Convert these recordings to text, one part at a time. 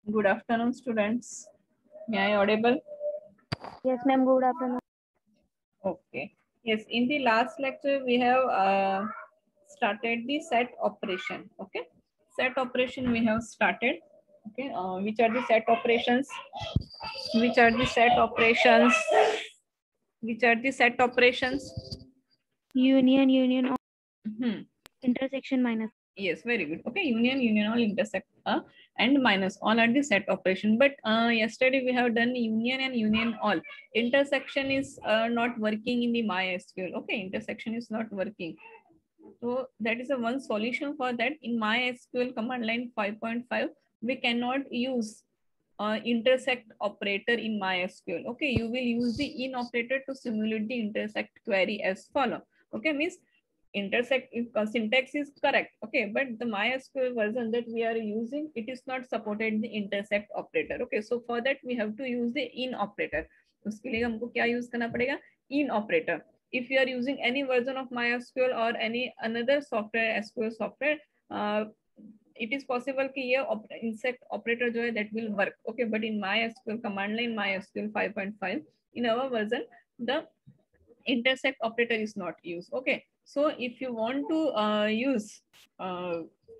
Good afternoon, students. May I audible? Yes, ma'am. Good afternoon. Okay. Yes, in the last lecture we have started the set operation. Okay, set operation we have started. Okay, which are the set operations? Which are the set operations? Which are the set operations? Union, Hmm. intersection, minus. Yes, very good. Okay, union, all intersect and minus all are the set operation. But yesterday we have done union and union all. Intersection is not working in the MySQL. Okay, intersection is not working. So that is a one solution for that. In MySQL command line 5.5, we cannot use intersect operator in MySQL. Okay, you will use the in operator to simulate the intersect query as follow. Okay, means intersect if syntax is correct. Okay, but the MySQL version that we are using, it is not supported the intersect operator. Okay, so for that we have to use the in operator. उसके लिए हमको क्या use करना पड़ेगा? In operator. If you are using any version of MySQL or any another software, SQL software, it is possible कि ये insect operator जो है that will work. Okay, but in MySQL command line MySQL 5.5 in our version the intersect operator is not used. Okay, so if you want to use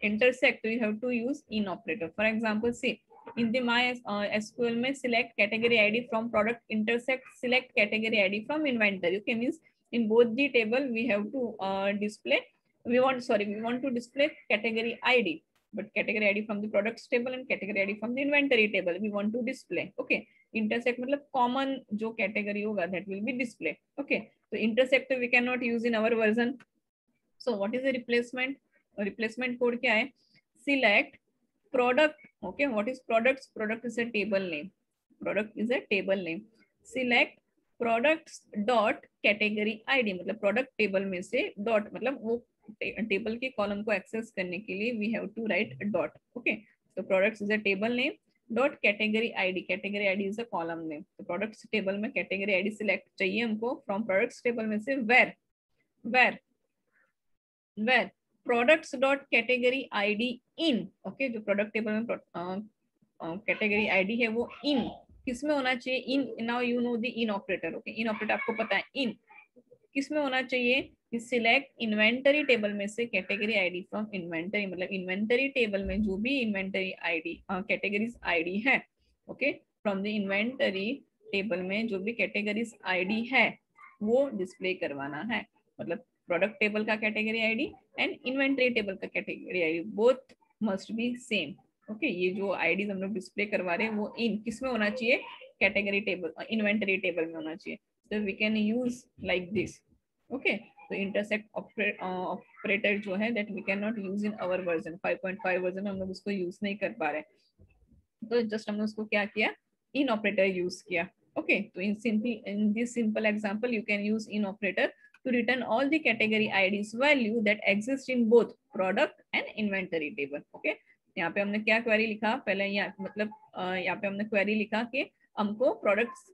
intersect, you have to use in operator. For example, see in the MySQL में select category ID from product, intersect select category ID from inventory. Okay, means in both the table we have to display. We want to display category ID, but category ID from the products table and category ID from the inventory table we want to display. Okay, intersect मतलब common जो category होगा that will be display. Okay, so intersect we cannot use in our version. So what is the replacement? Replacement code क्या है? Select product. Okay, what is products? Product is a table name. Product is a table name. Select products dot category ID. मतलब product table में से dot मतलब वो table के column को access करने के लिए we have to write dot. Okay, so products is a table name. Dot category ID. Category ID is a column name. तो products table में category ID select चाहिए हमको from products table में से where products dot category ID in. Okay, जो product table में category ID है वो in किस में होना चाहिए? in. Now you know the in operator. Okay, in operator आपको पता है in किस में होना चाहिए? सिलेक्ट इन्वेंटरी टेबल में से कैटेगरी आईडी फ्रॉम इन्वेंटरी, मतलब इन्वेंटरी टेबल में जो भी इन्वेंटरी आईडी कैटेगरीज आईडी है, okay, from the inventory table में जो भी कैटेगरीज आईडी है वो डिस्प्ले करवाना है. मतलब प्रोडक्ट टेबल का category ID and inventory table का category ID both must be same. Okay, ये जो आईडीज हम लोग डिस्प्ले करवा रहे हैं वो इन किस में होना चाहिए? कैटेगरी टेबल, इन्वेंटरी टेबल में होना चाहिए. So we can use like this. Okay, so intersect operator जो है that we cannot use in our version 5.5 version हम लोग उसको यूज नहीं कर पा रहे, तो जस्ट हमने उसको क्या किया? in operator यूज किया. Okay, तो in this simple example you can use in operator to return all the category IDs value that exist in both product and inventory table. Okay, यहाँ पे हमने क्या क्वेरी लिखा? पहले यहाँ मतलब यहाँ पे हमने क्वेरी लिखा कि हमको प्रोडक्ट्स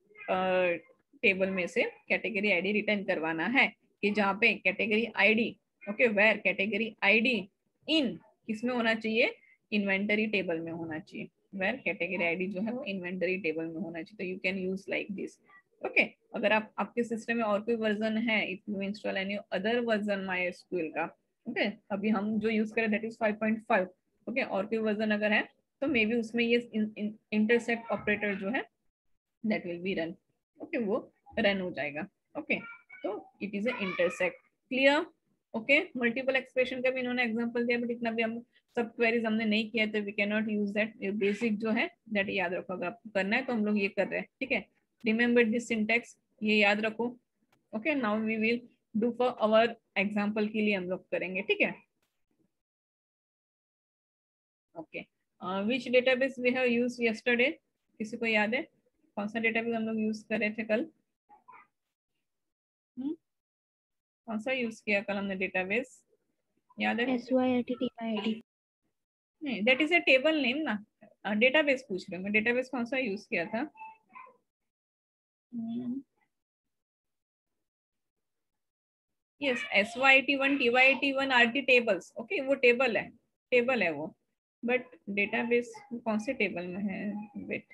टेबल में से कैटेगरी आईडी रिटर्न करवाना है कि जहाँ पे category ID, okay, where category ID in किस में होना चाहिए? इन्वेंटरी टेबल में होना चाहिए. वेयर कैटेगरी आईडी जो है वो इन्वेंटरी टेबल में होना चाहिए. तो you can use like this. Okay, अगर आपके सिस्टम में और कोई वर्जन है, if you install any other version MySQL का, ओके, अभी हम जो यूज करें दैट इज 5.5. ओके, और कोई वर्जन अगर है तो मे बी उसमें ये इंटरसेक्ट ऑपरेटर जो है that will be run. Okay, वो रन हो जाएगा. ओके, तो it is a intersect. Clear? Okay, multiple expression का भी इन्होंने एग्जांपल दिया, बट इतना भी हम सब क्वेरीज हमने नहीं किया तो we can not use that. Basic जो है दैट याद रखो, अगर आपको करना है तो हम लोग ये कर रहे हैं. ठीक है, रिमेंबर दिस सिंटेक्स, ये याद रखो. Okay, now we will do for our example के लिए हम लोग करेंगे. ठीक है, okay. Which database we have used yesterday? किसी को याद है कौन सा डेटाबेस हम लोग यूज कर रहे थे कल? कौन सा यूज किया कल हमने डेटाबेस? याद है? SYATTYID. नहीं, that is a table name ना. डेटाबेस पूछ रहे हो, मैं डेटाबेस कौन सा यूज किया था? Yes, SYT1 TYT1 RT tables. Okay, वो टेबल है वो. बट डेटाबेस कौन से टेबल में है? Wait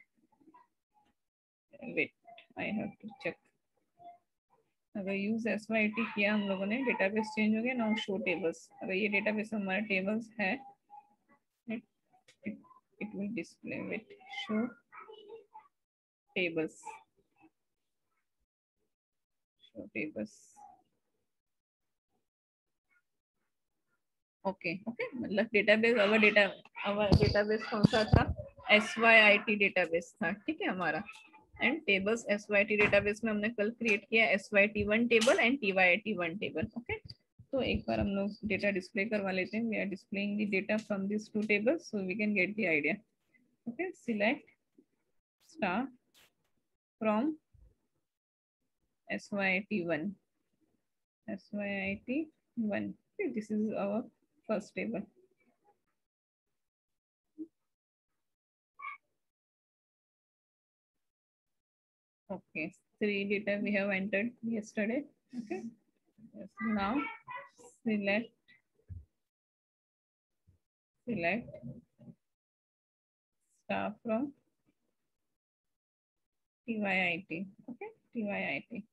wait, I have to check. अगर यूज SYT किया हम लोगों ने, डेटाबेस चेंज हो गया ना, शो टेबल्स। अगर ये डेटाबेस हमारा टेबल्स है, it will display with show tables, show tables। Okay okay, मतलब डेटाबेस, अवर डेटाबेस कौन सा था? SYIT डेटाबेस था, ठीक है हमारा। एंड टेबल्स SYT डेटाबेस में हमने कल क्रिएट किया SYT1 table and TYIT1 table. Okay, तो एक बार हम लोग डेटा डिस्प्ले करवा लेते हैं। We are displaying the data from this two tables so we can get the idea. Okay, select star from SYIT1, SYIT1। Okay, this is our first table। Okay, 3 data we have entered yesterday। Okay, yes. Now select star from TYIT। Okay, TYIT।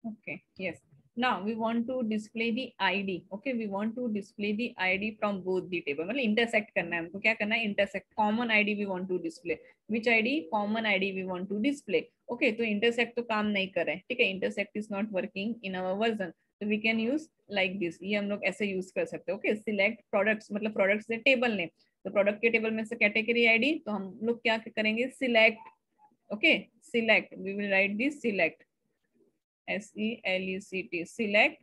Okay, yes। Now we want to display the ID। Okay, we want to display the ID from both the table। मतलब intersect करना है हमको। क्या करना है? intersect common ID we want to display। Which ID? Common ID we want to display। Okay, तो intersect तो काम नहीं कर रहे हैं, ठीक है। intersect is not working in our version, so we can use like this। ये हम लोग ऐसे यूज कर सकते हैं। Okay, select products, मतलब products से table name। तो product के table में से category ID, तो हम लोग क्या करेंगे? select। Okay, select, we will write this select, SELECT, select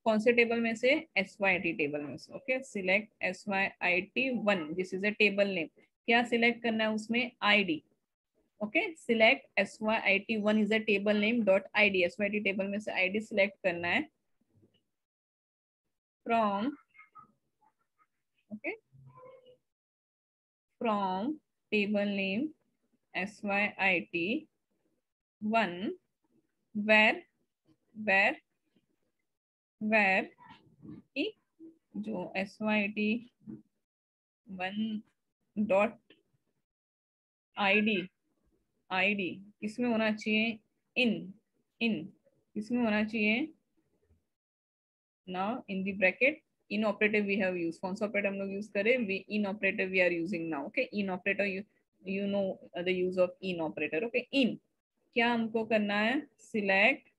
कौन से टेबल में से? SYT टेबल में से। Okay, select SYIT1, this is a table name. क्या सिलेक्ट करना है उसमें? ID। Okay, select SYIT1 is a table name dot ID। SYT table में से ID सिलेक्ट करना है from, okay, from table name SYIT1 where की जो SYIT1 डॉट ID किसमें होना चाहिए? इन किसमें होना चाहिए? Now in the bracket in operator we have use. कौन सा ऑपरेटर हम लोग यूज करें? We in operator we are using now. Okay, in operator, you know the use of in operator। okay, in क्या हमको करना है? सिलेक्ट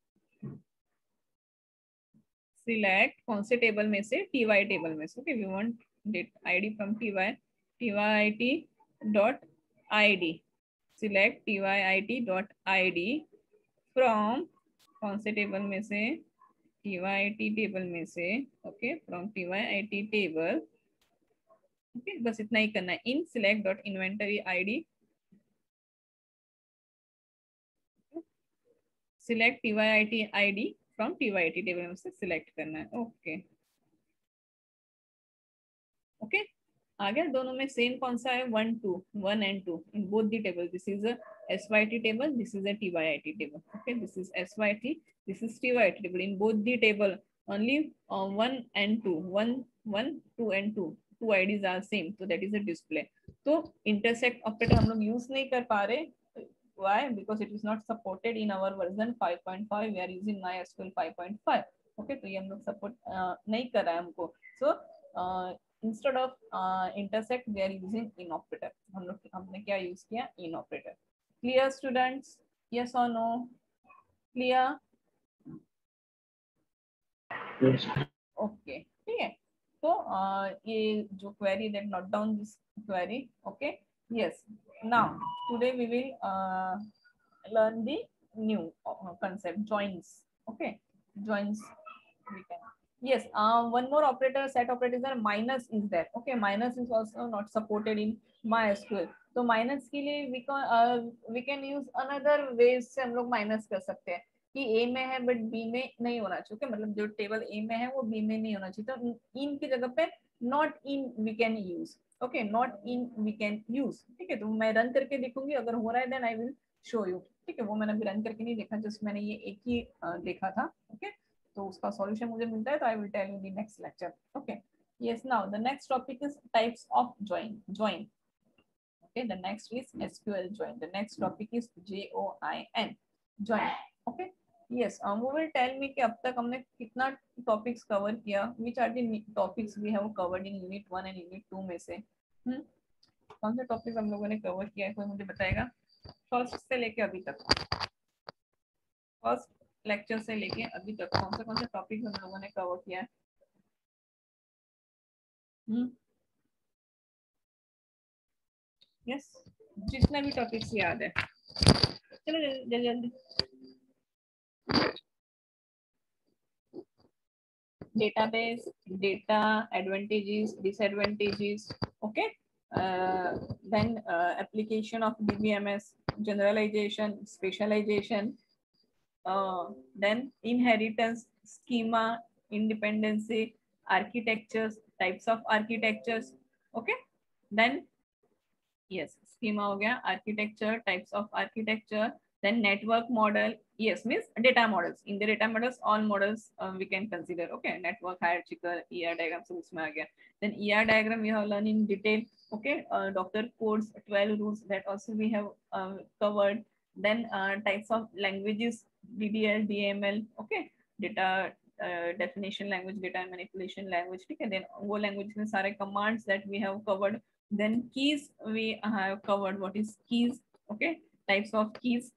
कौन से टेबल में से? TY टेबल में से। Okay, we want ID from TYIT dot ID। Select TYIT dot ID from कौन से टेबल में से? TYIT टेबल में से। Okay, from TYIT table. Okay, बस इतना ही करना है। इन select dot inventory ID, select TYIT ID from TYIT table में से सिलेक्ट करना है। ओके ओके, आ गया। दोनों में सेम कौन सा है? 1 and 2 in both the table. This is a SYT table, this is a TYIT table. Okay, this is SYT, this is TYIT table. In both the table only 1 and 2, 1 2 and 2 IDs are same, so that is a display। तो intersect operator हम लोग use नहीं कर पा रहे। why? Because it is not supported in our version 5.5। we are using MySQL 5.5। Okay, तो ये हम लोग सपोर्ट नहीं कर रहा है हमको। सो instead of intersect we are using in operator। हमने क्या यूज किया? in operator। clear students? yes or no? clear? Yes। Okay, ठीक है। तो ये जो query, let note down this query. Okay, yes. Now today we will learn the new concept, joins। okay, joins we can, yes। one more operator, set operator is there, minus is there। okay, minus is also not supported in MySQL। तो minus के लिए we can use another ways से हम लोग minus कर सकते हैं कि ए में है बट बी में नहीं होना चाहिए। मतलब जो टेबल ए में है वो बी में नहीं होना चाहिए, तो इन की जगह पे not in we can use. Okay, not in we can use. ठीक है, तो मैं रन करके देखूंगी, अगर हो रहा है then I will show you. ठीक है, वो मैंने अभी रन करके नहीं देखा, जस्ट मैंने ये एक ही देखा था। ओके, तो उसका सॉल्यूशन मुझे मिलता है तो I will tell you the next lecture. Okay, Yes, now the next topic is types of join. Okay, the next is SQL join. The next topic is JOIN join. Okay, yes, वो will tell me कि अब तक हमने कितना topics cover किया, which are the topics we have covered in unit 1 and unit 2 में से कौन से टॉपिक हम लोगों ने कवर किया है, कोई मुझे बताएगा? फर्स्ट से लेके अभी तक, फर्स्ट लेक्चर से लेके अभी तक कौन से टॉपिक हम लोगों ने कवर किया है? यस, जितना भी टॉपिक्स याद है, चलो जल्दी जल्दी। Database, data, advantages, disadvantages, okay. Then application of DBMS, generalization, specialization, then inheritance, schema, independency, architectures, types of architectures, okay. Then yes, schema हो गया, architecture, types of architecture, then network model, yes means data models. In the data models, all models we can consider, okay. Network, hierarchical, ER diagram सब उसमें आ गया. Then ER diagram we have learned in detail, okay. Docker codes, 12 rules, that also we have covered. Then types of languages, DDL, DML, okay. Data definition language, data manipulation language, ठीक है. Then वो language में सारे commands that we have covered. Then keys we have covered, what is keys, okay. Types of keys,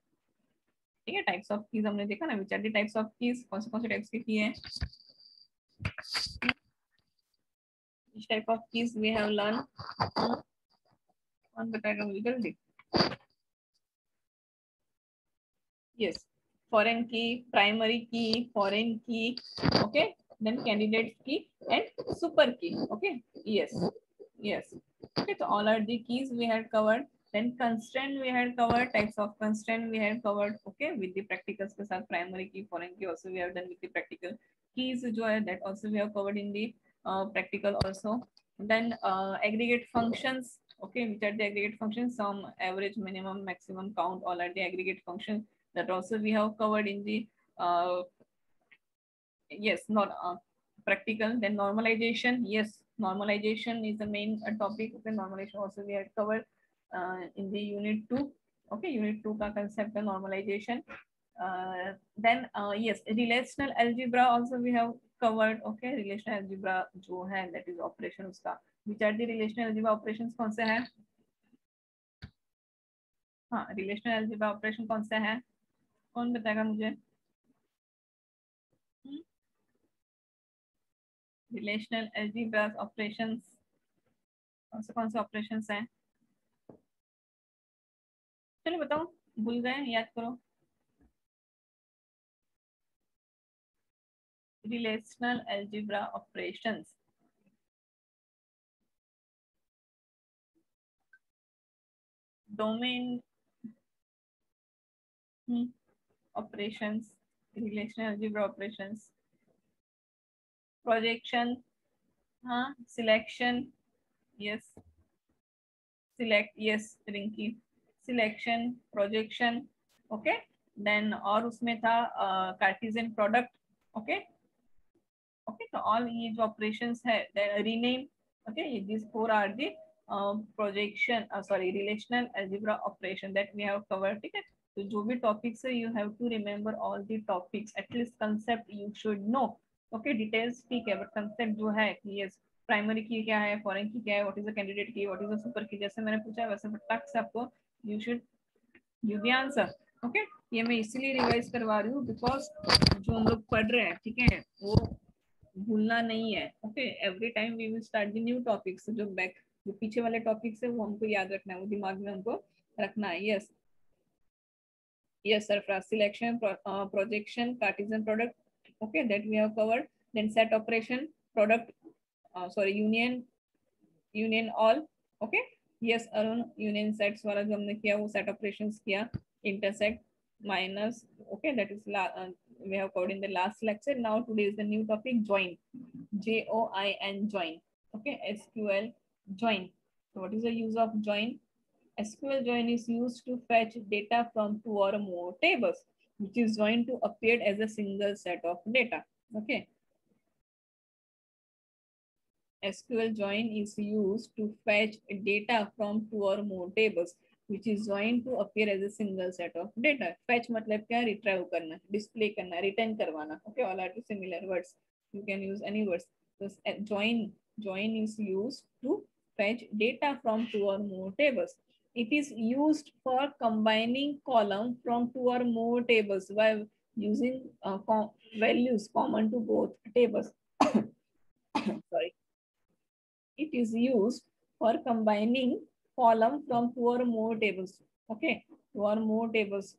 ठीक है. Types of keys हमने देखा ना, which are the types of keys, कौन से types के key हैं, which type of keys we have learned, कौन बताएगा मुझे जल्दी? Yes, foreign key, primary key, foreign key, okay. Then candidate key and super key, okay. Yes, yes, okay. So all are the keys we had covered. Then constraint we had covered, types of constraint we had covered, okay. With the practicals के साथ primary key, foreign key also we have done with the practical. Keys जो है that also we have covered in the practical also. Then aggregate functions, okay, which are the aggregate functions, sum, average, minimum, maximum, count, all are the aggregate functions. That also we have covered in the yes, not practical. Then normalization, yes, normalization is the main topic. Okay, normalization also we have covered in the unit 2, okay. Unit 2 का concept है normalization. Then yes, relational algebra also we have covered, okay. Relational algebra जो है that is operation उसका, which are the relational algebra operations कौन से हैं? हाँ, relational algebra operation कौन से हैं, कौन बताएगा मुझे? रिलेशनल अलजेब्रा ऑपरेशंस कौन से ऑपरेशंस हैं? चलो बताओ, भूल गए, याद करो. Relational algebra operations, domain operations, relational algebra operations, projection, हाँ, selection, yes, select, yes Rinki, selection, projection, okay. Then और उसमें था कार्टेशियन प्रोडक्ट, ओके. ओके, तो ऑल ये जो ऑपरेशंस है, rename, okay, this four are the projection, sorry, relational algebra operation that we have covered, ठीक है. तो जो भी टॉपिक्स है, you have to remember all the topics, at least concept you should no, okay. Details ठीक है, but concept जो है कि यस, प्राइमरी की क्या है, फॉरेन की क्या है, व्हाट इज द कैंडिडेट की, व्हाट इज द सुपर की, जैसे मैंने पूछा वैसे फटाक से आपको you should give the answer, okay. ये मैं इसीलिए रिवाइज करवा रही हूँ बिकॉज जो हम लोग पढ़ रहे हैं, ठीक है, वो भूलना नहीं है, okay. Every time we will start the new topics, जो पीछे वाले टॉपिक्स है वो हमको याद रखना है, वो दिमाग में हमको रखना है. Yes, yes Sarfraz, selection, projection, Cartesian product, okay, that we have covered. Then set operation, product, sorry, union all, okay. Yes Arun, union sets वाला जो हमने किया वो set operations किया, intersect, minus, okay, that is we have covered in the last lecture. Now today is the new topic, join, JOIN, join, okay. SQL join. So what is the use of join? SQL join is used to fetch data from two or more tables, which is joined to appear as a single set of data. Okay. SQL join is used to fetch data from two or more tables which is joined to appear as a single set of data. Fetch मतलब क्या? Retrieve करना, display करना, return करवाना. Okay, all are two similar words. You can use any words. So join is used to fetch data from two or more tables. It is used for combining column from two or more tables while using values common to both tables. Sorry. It is used for combining column from two or more tables. Okay, two or more tables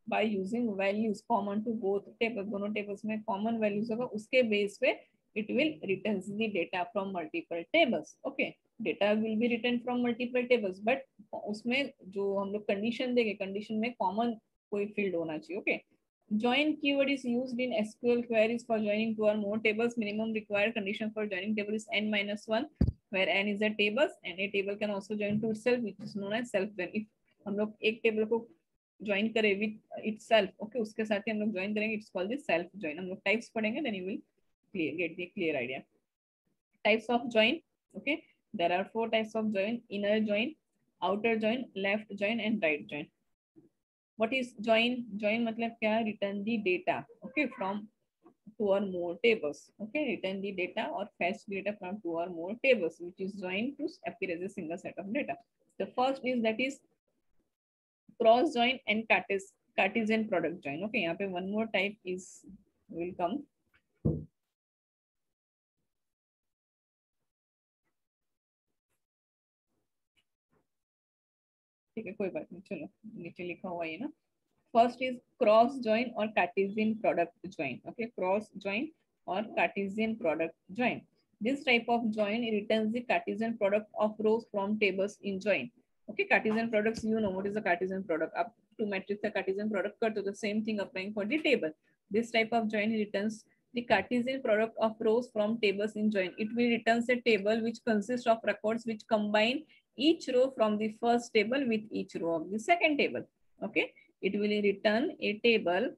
by using values common to both tables. दोनों tables में common values होगा, उसके base पे it will returns the data from multiple tables. Okay, data will be written from multiple tables, but उसमें जो हम लोग condition देंगे, condition में common कोई field होना चाहिए. Okay, join keyword is used in SQL queries for joining two or more tables. Minimum required condition for joining table is n-1, where n is a tables and a table can also join to itself, which is known as self join. If हम लोग एक table को join करें with itself, okay, उसके साथ ही हम लोग join करेंगे, it's called the self join. हम लोग types पढ़ेंगे, then you will get the clear idea. Types of join, okay, there are 4 types of join: inner join, outer join, left join, and right join. What is join? Join मतलब क्या? Return the data, okay, from two or more tables. Okay, return the data or fetch data from two or more tables, which is joined to appear as a single set of data. The first is that is cross join and Cartesian product join. Okay, यहाँ पे one more type is will come. ठीक है, कोई बात नहीं, चलो नीचे लिखा हुआ है ना. First is cross join or Cartesian product join. Okay, cross join or Cartesian product join. This type of join returns the Cartesian product of rows from tables in join. Okay, Cartesian products, you know what is the Cartesian product. Up to matrix the Cartesian product cut to the same thing applying for the table. This type of join returns the Cartesian product of rows from tables in join. It will returns a table which consists of records which combine each row from the first table with each row of the second table. Okay, it will return a table.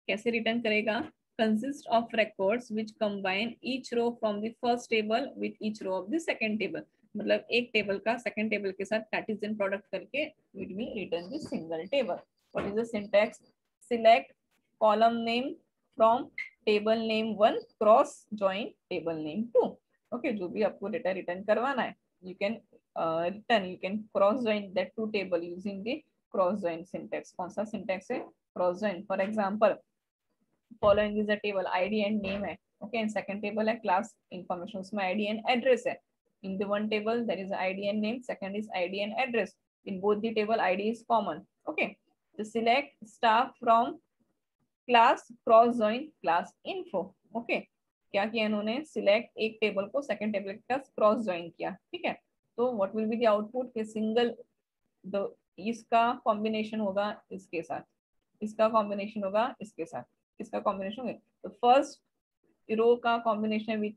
कैसे return करेगा? Consist of records which combine each row from the first table with each row of the second table. मतलब एक table का second table के साथ Cartesian product करके it will return the single table. What is the syntax? Select column name from table name 1 cross join table name 2. Okay, जो भी आपको data return करवाना है, you can you can cross join that two table using the cross join syntax. कौन सा syntax है? Cross join. For example, following is a table id and name है. Okay, and second table है class information, उसमें id and address है. In the one table there is id and name, second is id and address. In both the table id is common. Okay, to select staff from class cross join class info. Okay, क्या किया इन्होंने? Select एक table को second table के साथ cross join किया. ठीक है, तो what will be the output? के सिंगल इसका कॉम्बिनेशन होगा इसके साथ, इसका कॉम्बिनेशन होगा इसके साथ, इसका कॉम्बिनेशन होगा. तो फर्स्ट रो का combination with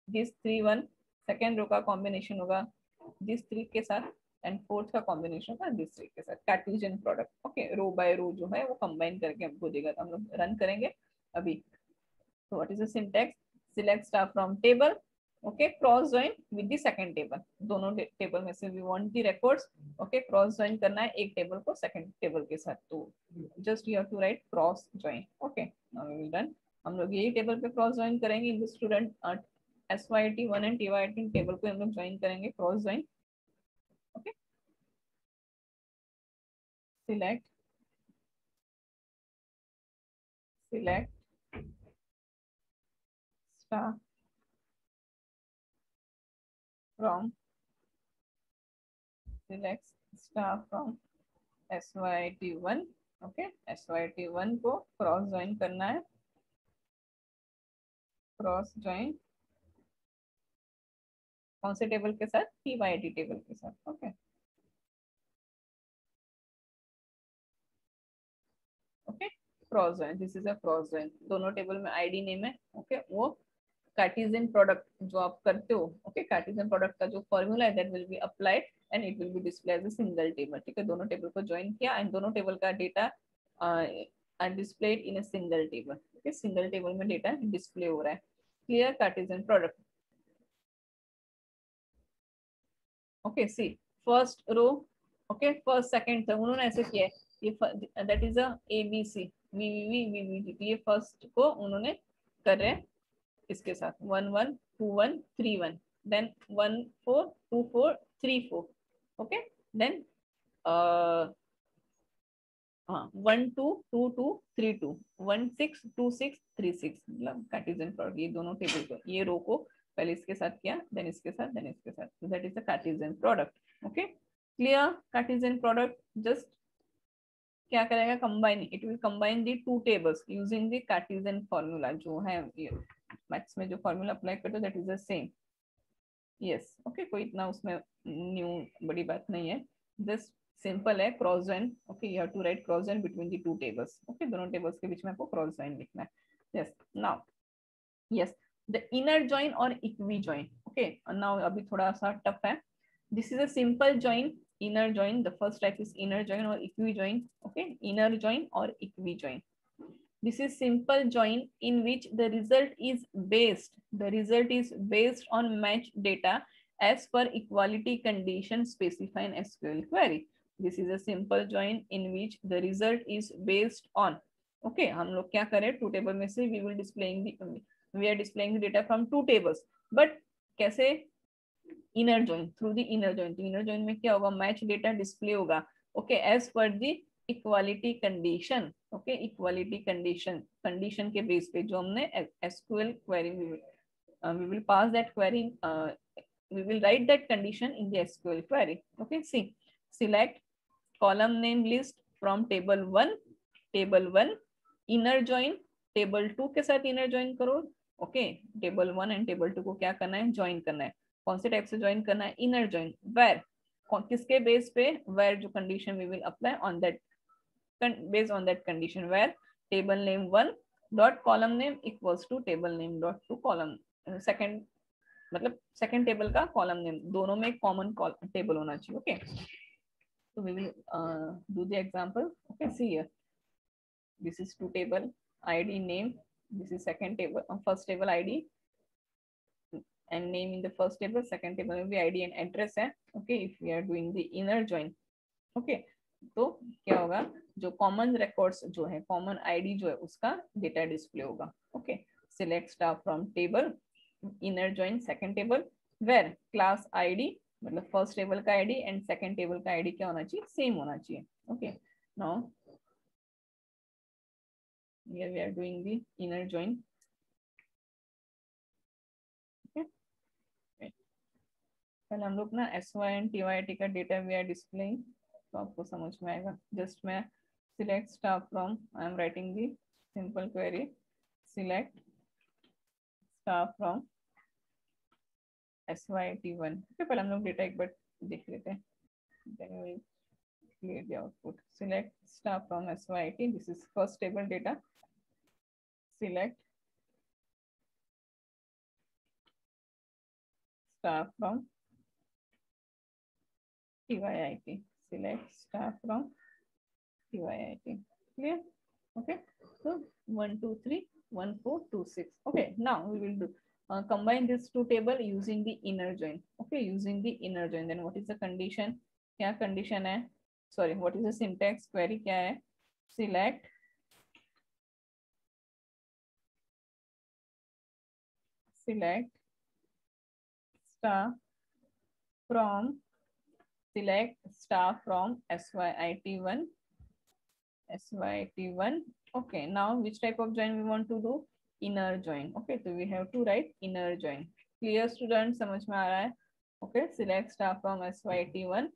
this 3 1, second row का कॉम्बिनेशन होगा दिस 3 के साथ, एंड फोर्थ का कॉम्बिनेशन होगा दिस 3 के साथ. Cartesian product. Okay, row by row जो है वो कंबाइन करके हमको देगा. तो हम लोग रन करेंगे अभी. So what is the syntax? Select star from table. Okay, cross join with the second table. दोनों टेबल में से we want the records. Okay, cross join करना है एक टेबल को सेकंड टेबल के साथ. तो just you have to write cross join. Okay, now we will done. हम लोग यही टेबल पे cross join करेंगे. In the student SYT1 and TYT table को हम लोग join करेंगे cross join. Okay, select star from SYT1. Okay, SYT1 को क्रॉस ज्वाइन करना है. क्रॉस ज्वाइन कौन से टेबल के साथ? TYT टेबल के साथ. Okay, okay, cross join. This is a cross join. दोनों टेबल में आईडी नेम है. ओके, वो कार्टेशियन प्रोडक्ट जो आप करते हो. ओके, कार्टेशियन प्रोडक्ट का जो फॉर्मूला है that will be applied and it will be display as a single table. ठीक है, दोनों टेबल को ज्वाइन किया एंड दोनों टेबल का data displayed in a single table. Okay, single table में डेटा डिस्प्ले हो रहा है. Clear? Cartesian product. Okay see first row, okay first second third उन्होंने ऐसे किया है, ये that is a A B C V V V V V, ये फर्स्ट को उन्होंने कर रहे हैं इसके साथ 1 1 2 1 3 1, देन 1 4 2 4 3 4, ओके देन हाँ 1 2 2 2 3 2 1 6 2 6 3 6, मतलब कार्टेशियन प्रोडक्ट ये दोनों टेबल को, ये रो को पहले इसके साथ किया, देन इसके साथ, देन इसके साथ, so that is the Cartesian product. Okay clear? Cartesian product just क्या करेगा, combine, it will combine the two tables using the Cartesian formula, जो है मैथ्स में जो फॉर्मूला अप्लाई करते हो that is the same. Yes okay, कोई इतना उसमें न्यू बड़ी बात नहीं है, जस्ट सिंपल है cross join. Okay you have to write cross join between the two tables. Okay दोनों टेबल्स के बीच में आपको क्रॉस जॉइन लिखना है. Yes now yes the inner join और इक्वी जॉइन. ओके नाउ अभी थोड़ा सा टफ है. This is a simple join, inner join, the first type is inner join or equi-join. Okay, inner join or equi-join. This is simple join in which the result is based on match data as per equality condition specified in SQL query. This is a simple join in which the result is based on. Okay, हम लोग क्या करें, to table में से we are displaying the data from two tables, but कैसे, inner join, through the inner join. तो inner join में क्या होगा, मैच डेटा डिस्प्ले होगा. Okay as per the equality condition. Okay equality condition के base पे जो हमने SQL query, we will pass that query, we will write that condition in the SQL query. Okay see select column name list from table 1 inner join table 2 के साथ inner join करो. Okay table 1 and table 2 को क्या करना है, join करना है. कौन से टाइप से ज्वाइन करना है, इनर ज्वाइन. वेर, किसके बेस पे, वेर जो condition we will apply on that, based on that condition, where table name 1 dot column name equals to table name dot two column second, मतलब second table का column name, दोनों में common table होना चाहिए. Okay so we will do the example. Okay see here, this is two table id name, this is second table, first table id and name in the first table, second table में भी id and address है. Okay if we are doing the inner join, okay तो क्या होगा, जो common records जो है, common ID जो है उसका डेटा डिस्प्ले होगा. Okay select staff from table inner join second table, where class ID मतलब फर्स्ट टेबल का आईडी एंड सेकंड टेबल का आईडी क्या होना चाहिए, सेम होना चाहिए. Okay now here we are doing the inner join. पहले हम लोग ना SY एंड TYT का डेटा वी आर डिस्प्लेइंग, तो आपको समझ में आएगा. जस्ट मैं select staff from, I am writing the simple query, select staff from SYT1. पहले हम लोग डेटा एक बार देख लेते हैं, then we will clear the output. Select staff from SYT, this is first table data. Select staff from TYIT. Select staff from TYIT. Clear? Okay. So 1 2 3 1 4 2 6. Okay. Now we will do combine this two table using the inner join. Okay, using the inner join. Then what is the condition? क्या condition है? Sorry, what is the syntax? Query क्या है? Select staff from, select staff from SYT1. Okay, now which type of join we want to do? Inner join. Okay, so we have to write inner join. Clear students, समझ में आ रहा है? Okay, select staff from SYT1.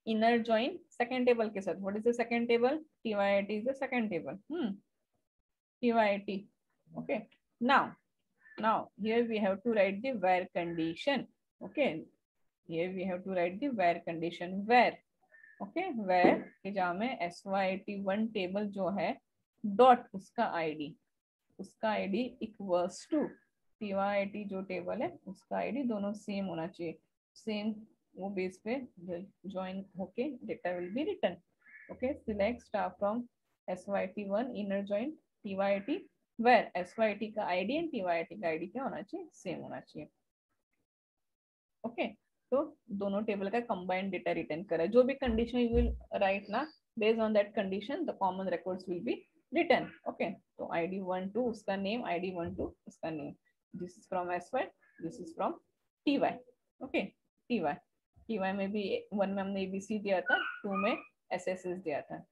Inner join second table के साथ. What is the second table? TYT is the second table. TYT. Okay, now here we have to write the where condition. Okay, here we have to write the where condition. Where, okay, where कि जहाँ में SYT1 table जो है dot उसका ID equals to TYT जो table है उसका ID, दोनों सेम होना चाहिए. सेम वो बेस पे ज्वाइन होके data will be return. Okay select staff from SYT1 inner join TYT, where SYT का आईडी एंड TYT का आईडी क्या होना चाहिए, सेम होना चाहिए. ओके तो दोनों टेबल का कंबाइंड डेटा रिटर्न करा है। जो भी कंडीशन यू विल राइट ना, based on that condition the common records will be return. Okay, तो ID12 उसका नेम, ID12 उसका name, this is from SY, this is from TY। Okay, TY में भी 1 में हमने ABC दिया था, 2 में SSS दिया था,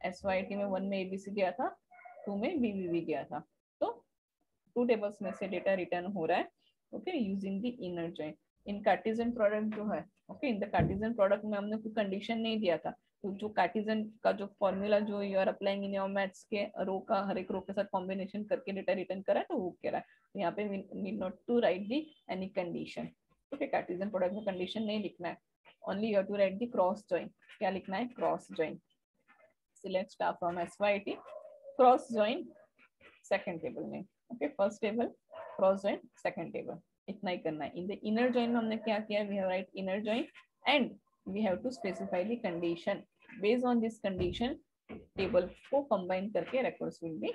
SYT में 1 में ABC दिया था, 2 में BBB दिया था। तो 2 टेबल्स में से डेटा रिटर्न हो रहा है। Okay, using the inner join. In Cartesian product जो है, okay, in the Cartesian product में हमने कोई कंडीशन नहीं दिया था, तो जो कार्टेशियन का जो फॉर्मूला जो you are applying in your maths के रो का हर एक रो के साथ कॉम्बिनेशन करके डेटा रिटर्न करा है, तो वो कह रहा है। तो यहाँ पे need not to write the any condition. Okay, Cartesian product में कंडीशन नहीं लिखना है, only you have to write the cross join. क्या लिखना है? Cross join. Select star from SYT, cross join second table में। Okay, first table cross join second table, इतना ही करना है। इन द इनर जॉइन में हमने क्या किया? We have write inner join and we have to specify the condition. Based on this condition table को कंबाइन करके records will be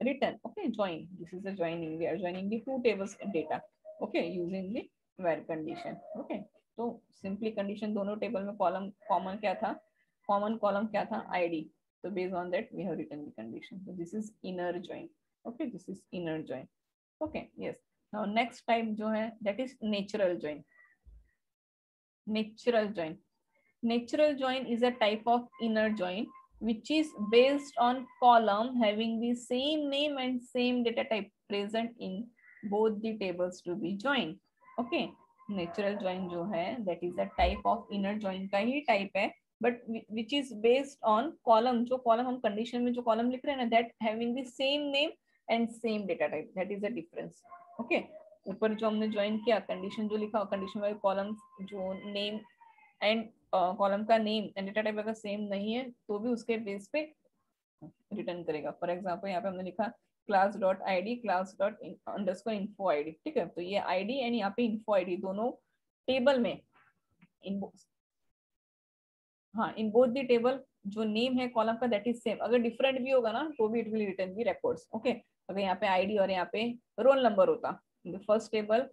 return. Okay, join, this is the joining, we are joining the two tables data. Okay, using the where condition. Okay, तो simply condition दोनों table में column common क्या था? Common column क्या था? ID। So based on that we have written the condition. So this is inner join. Okay, this is inner join. Okay, yes. Now next type जो है that is natural join. Natural join. Natural join is a type of inner join which is based on column having the same name and same data type present in both the tables to be joined. Okay, natural join जो है that is a type of inner join का ही type है, but which is based on column. जो column हम condition में जो column लिख रहे हैं ना, that having the same name and same data type, that is the difference. Okay, ऊपर जो हमने join किया condition जो लिखा, condition वाले columns जो name एंड कॉलम का नेम एंड डेटा टाइप अगर सेम नहीं है तो भी उसके बेस पे रिटर्न करेगा। फॉर एग्जांपल यहाँ पे हमने लिखा class dot ID, class dot underscore info ID। ठीक है, तो ये ID एंड यहाँ पे इन्फो ID दोनों टेबल में इन इन बोथ द टेबल जो नेम है कॉलम का दैट इज सेम। अगर डिफरेंट भी होगा ना तो भी it will return the records. Okay, अगर यहाँ पे ID और यहाँ पे रोल नंबर होता, in the first table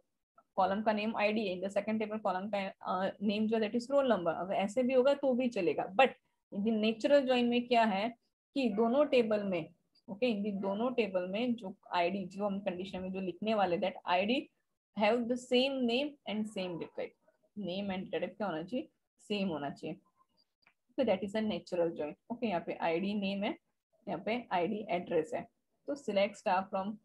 column का नेम ID है, in the second table column का नेम जो दैट इज रोल नंबर, अगर ऐसे भी होगा तो भी चलेगा। But in the natural join में क्या है कि दोनों टेबल में, ओके, इन दोनों टेबल में जो ID जो हम कंडीशन में जो लिखने वाले that ID have the same name and same data type. Name and data type क्या होना चाहिए? सेम होना चाहिए। तो that is a natural join. Okay, यहाँ पे ID नेम है, यहाँ पे ID एड्रेस है। तो सिलेक्ट स्टार फ्रॉम,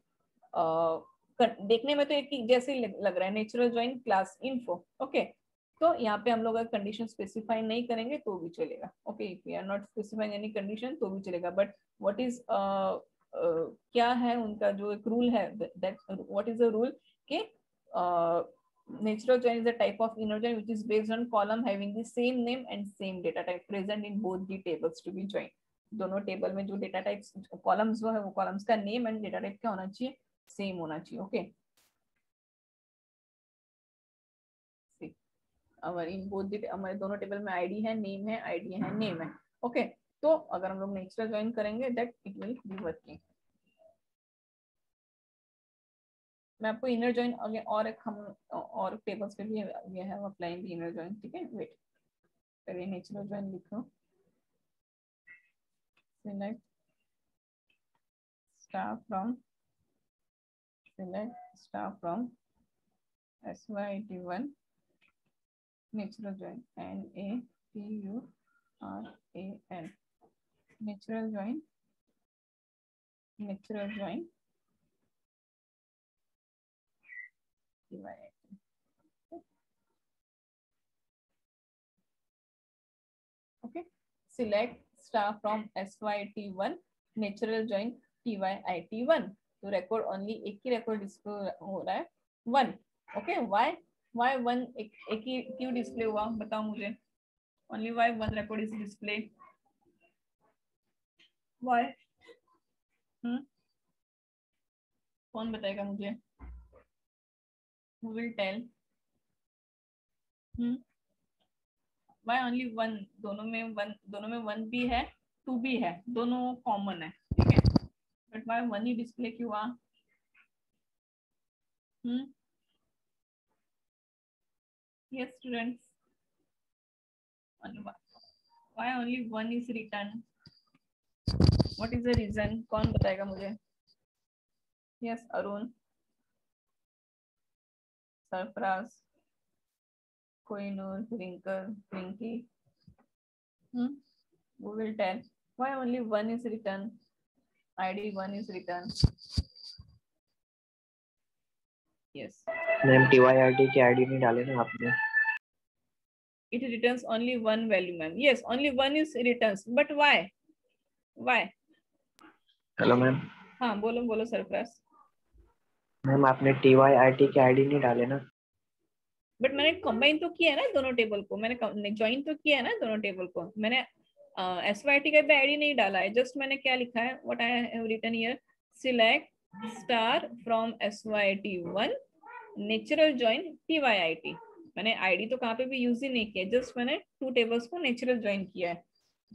देखने में तो एक ही जैसे ही लग रहा है, natural join class info. Okay, तो यहाँ पे हम लोग अगर कंडीशन स्पेसिफाई नहीं करेंगे तो भी चलेगा। Okay, if we are not specifying any condition तो भी चलेगा। बट व्हाट इज क्या है उनका जो एक रूल है, that what is the rule कि natural join is a type of inner join which is based on column having the same name and same data type present in both the tables to be joined. दोनों table में जो data types columns जो है वो columns का name and data type क्या होना चाहिए? सेम होना चाहिए। ओके, हमारे इन बोथ हमारे दोनों टेबल में ID है, नेम है, ID है, नेम है। ओके, तो अगर हम लोग नेचुरल ज्वाइन करेंगे that it will be working. मैं आपको इनर जॉइन और एक हम और टेबल्स पे भी ये है अप्लाइंग द इनर जॉइन। ठीक है, वेट पहले नेचुरल जॉइन लिखो। Select star from, select star from SYT1 natural join, NATURAL, natural join, natural join divided. Okay, select star from SYT1 natural join TYIT1। तो record only एक ही record display हो रहा है 1। Okay, why 1 एक ही क्यों display हुआ बताओ मुझे? Only why 1 record is display? why? कौन बताएगा मुझे? Who will tell? why only 1? दोनों में 1 भी है 2 भी है, दोनों कॉमन है। ठीक है, बट why 1 ही डिस्प्ले क्यों हुआ? Yes, students. Why only one is written? What is the reason? कौन बताएगा मुझे? Yes, Arun, Sarfraz, Koinur, Rinker, Pinky. Who will tell? Why only one is written? ID one is written. Yes. Ma'am TYRT की ID नहीं डाले ना आपने. It returns only one value, ma'am. Yes, only one is returns. But why? Why? Hello ma'am. हाँ बोलो बोलो Sarfaraz. Ma'am आपने TYRT की आईडी नहीं डाले ना. बट मैंने कंबाइन तो किया है ना दोनों टेबल को. मैंने ज्वाइन तो किया है ना दोनों टेबल को. मैंने SYT का भी आईडी नहीं डाला है. जस्ट मैंने क्या लिखा है? What I have written here, select star from SYT1 natural join TYIT. मैंने आईडी तो कहाँ पे भी यूज ही नहीं किया. जस्ट मैंने टू टेबल्स को नेचुरल ज्वाइन किया है.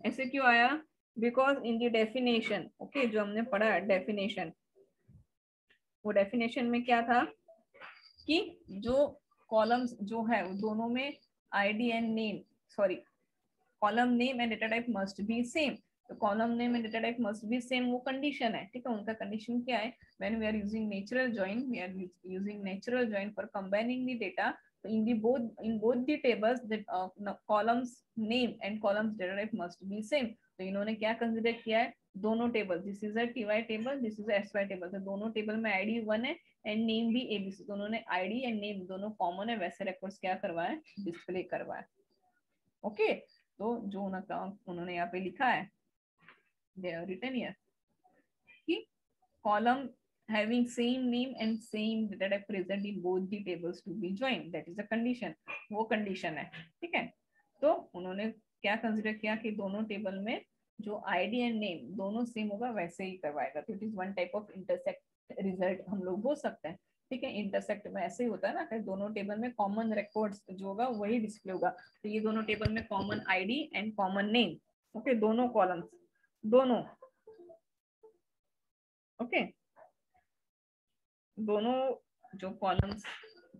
ऐसे क्यों आया? Because in the definition, okay, जो हमने पढ़ा है डेफिनेशन, वो डेफिनेशन में क्या था कि जो कॉलम्स जो है वो दोनों में ID and name, sorry, column name and data type must be same. तो column name and data type must be same, वो कंडीशन है. ठीक है, उनका कंडीशन क्या है? When we are using natural join, we are using natural join for combining the data. So in both the tables, the columns name and columns data type must be same. तो इन्होंने क्या consider किया है? दोनों table, this is a TY table, this is SY table. तो दोनों table में ID one है एंड नेम भी ABC. तो उन्होंने आईडी एंड नेम दोनों कॉमन है, वैसे रिकॉर्ड्स क्या करवाए? डिस्प्ले करवाए. ओके, तो जो उन्होंने यहाँ पे लिखा है, they are written here कि column having same name and same data type present in both the tables to be joined, that is a condition. वो कंडीशन है. ठीक है, तो उन्होंने क्या कंसिडर किया कि दोनों टेबल में जो आईडी एंड नेम दोनों सेम होगा वैसे ही करवाएगा. तो it is one type of intersect result हम लोग बोल सकते हैं. ठीक है, इंटरसेक्ट में ऐसे ही होता है ना कि दोनों टेबल में कॉमन रिकॉर्ड्स जो होगा वही डिस्प्ले होगा. तो ये दोनों टेबल में common ID and common name. Okay, दोनों कॉलम्स, दोनों, ओके, दोनों जो कॉलम्स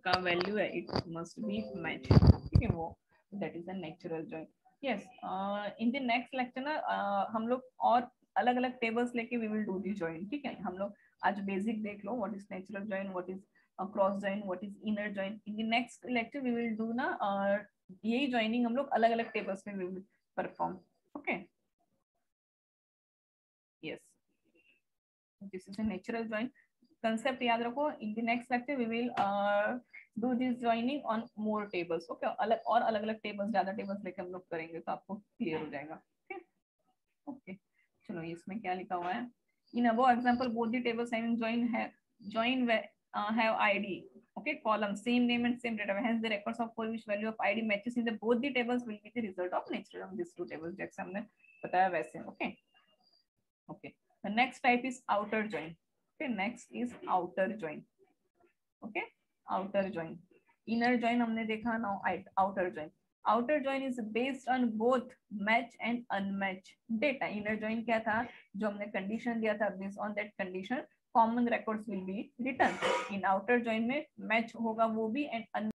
का वैल्यू है इट मस्ट बी मैच. ठीक है, वो that is a natural join. Yes, in the next lecture ना हम लोग और अलग अलग टेबल्स लेके we will do the join. ठीक है, हम लोग आज बेसिक देख लो, what is natural join, what is cross join, what is inner join. In the next lecture we will do ना यही जॉइनिंग हम लोग अलग अलग टेबल्स में we will perform. Okay, yes, this is a natural join. Concept याद रखो. In the next lecture we will do this joining on more tables. Okay, अलग अलग टेबल्स, ज्यादा टेबल्स लेके हम लोग करेंगे तो आपको क्लियर हो जाएगा. ओके, चलो इसमें क्या लिखा हुआ है? In above example both the tables having join have ID, okay, column same name and same data, hence the records of for which value of ID matches in the both the tables will be the result of natural of these two tables. जैसे हमने बताया वैसे. Okay, okay. The next type is outer join. Okay, next is outer join. Okay, outer join. Inner join हमने देखा. Now outer join. Outer join is based on both match and unmatched data. Inner join क्या था? जो हमने condition दिया था, based on that condition common records will be written. In outer join में match होगा वो भी and